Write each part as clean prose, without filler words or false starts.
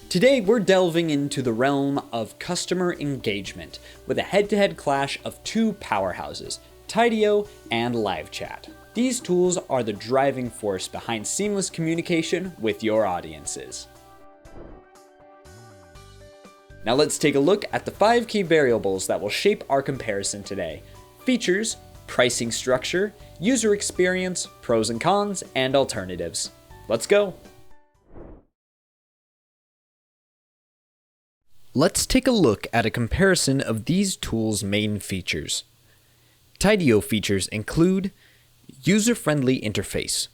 Today we're delving into the realm of customer engagement with a head-to-head clash of two powerhouses, Tidio and Livechat. These tools are the driving force behind seamless communication with your audiences. Now let's take a look at the 5 key variables that will shape our comparison today. Features, pricing structure, user experience, pros and cons, and alternatives. Let's go! Let's take a look at a comparison of these tools' main features. Tidio features include user-friendly interface.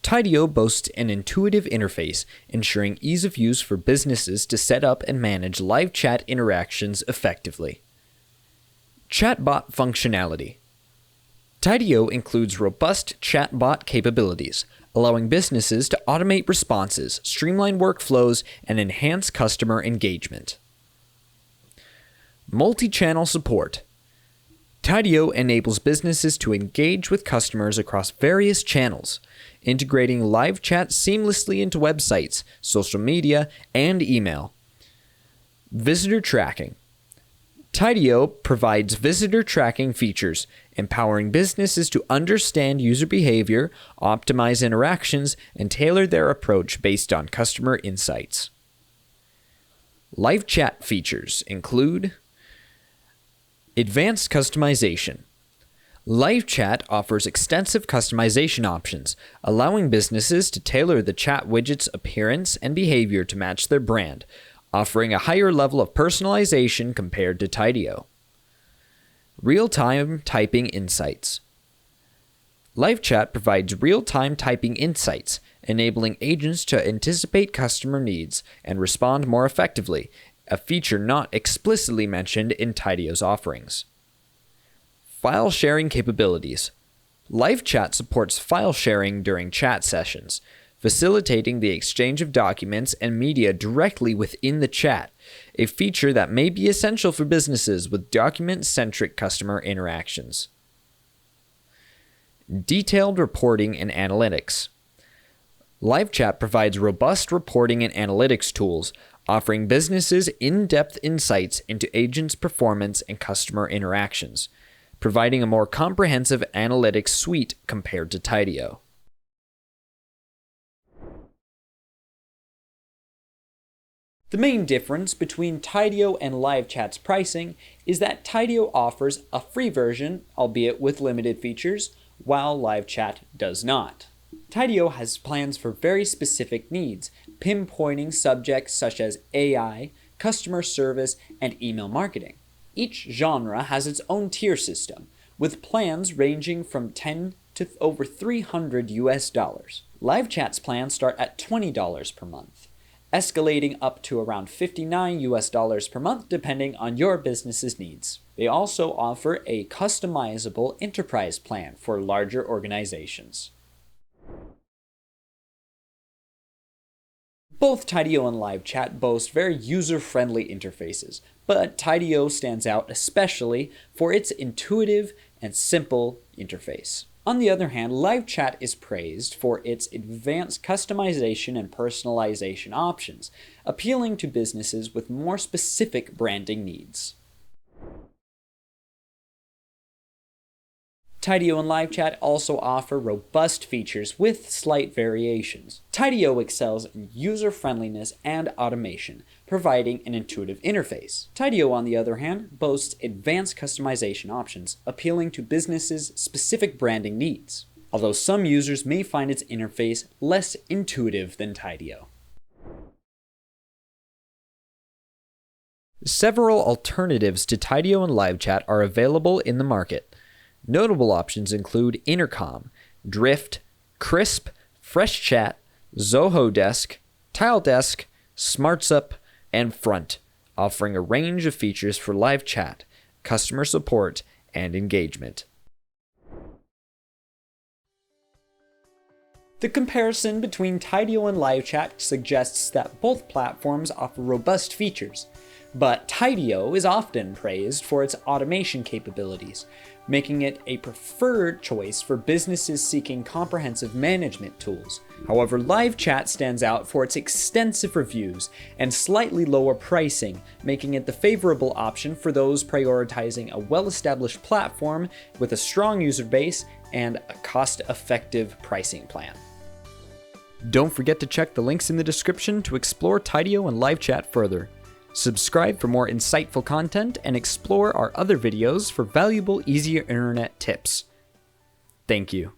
Tidio boasts an intuitive interface, ensuring ease of use for businesses to set up and manage live chat interactions effectively. Chatbot functionality. Tidio includes robust chatbot capabilities, allowing businesses to automate responses, streamline workflows, and enhance customer engagement. Multi-channel support. Tidio enables businesses to engage with customers across various channels, integrating live chat seamlessly into websites, social media, and email. Visitor tracking. Tidio provides visitor tracking features, empowering businesses to understand user behavior, optimize interactions, and tailor their approach based on customer insights. Live chat features include advanced customization. Livechat offers extensive customization options, allowing businesses to tailor the chat widget's appearance and behavior to match their brand, offering a higher level of personalization compared to Tidio. Real-time typing insights. Livechat provides real-time typing insights, enabling agents to anticipate customer needs and respond more effectively, a feature not explicitly mentioned in Tidio's offerings. File sharing capabilities. Livechat supports file sharing during chat sessions, facilitating the exchange of documents and media directly within the chat, a feature that may be essential for businesses with document-centric customer interactions. Detailed reporting and analytics. Livechat provides robust reporting and analytics tools, offering businesses in-depth insights into agents' performance and customer interactions, providing a more comprehensive analytics suite compared to Tidio. The main difference between Tidio and Livechat's pricing is that Tidio offers a free version, albeit with limited features, while Livechat does not. Tidio has plans for very specific needs, pinpointing subjects such as AI, customer service, and email marketing. Each genre has its own tier system, with plans ranging from $10 to over $300 US. Livechat's plans start at $20 per month, escalating up to around $59 US per month depending on your business's needs. They also offer a customizable enterprise plan for larger organizations. Both Tidio and Livechat boast very user-friendly interfaces, but Tidio stands out especially for its intuitive and simple interface. On the other hand, Livechat is praised for its advanced customization and personalization options, appealing to businesses with more specific branding needs. Tidio and Livechat also offer robust features with slight variations. Tidio excels in user-friendliness and automation, providing an intuitive interface. Tidio, on the other hand, boasts advanced customization options, appealing to businesses' specific branding needs, although some users may find its interface less intuitive than Tidio. Several alternatives to Tidio and Livechat are available in the market. Notable options include Intercom, Drift, Crisp, FreshChat, ZohoDesk, TileDesk, SmartSup, and Front, offering a range of features for live chat, customer support, and engagement. The comparison between Tidio and Livechat suggests that both platforms offer robust features, But Tidio is often praised for its automation capabilities, making it a preferred choice for businesses seeking comprehensive management tools. However, Livechat stands out for its extensive reviews and slightly lower pricing, making it the favorable option for those prioritizing a well-established platform with a strong user base and a cost-effective pricing plan. Don't forget to check the links in the description to explore Tidio and Livechat further. Subscribe for more insightful content and explore our other videos for valuable EasyInternet tips. Thank you.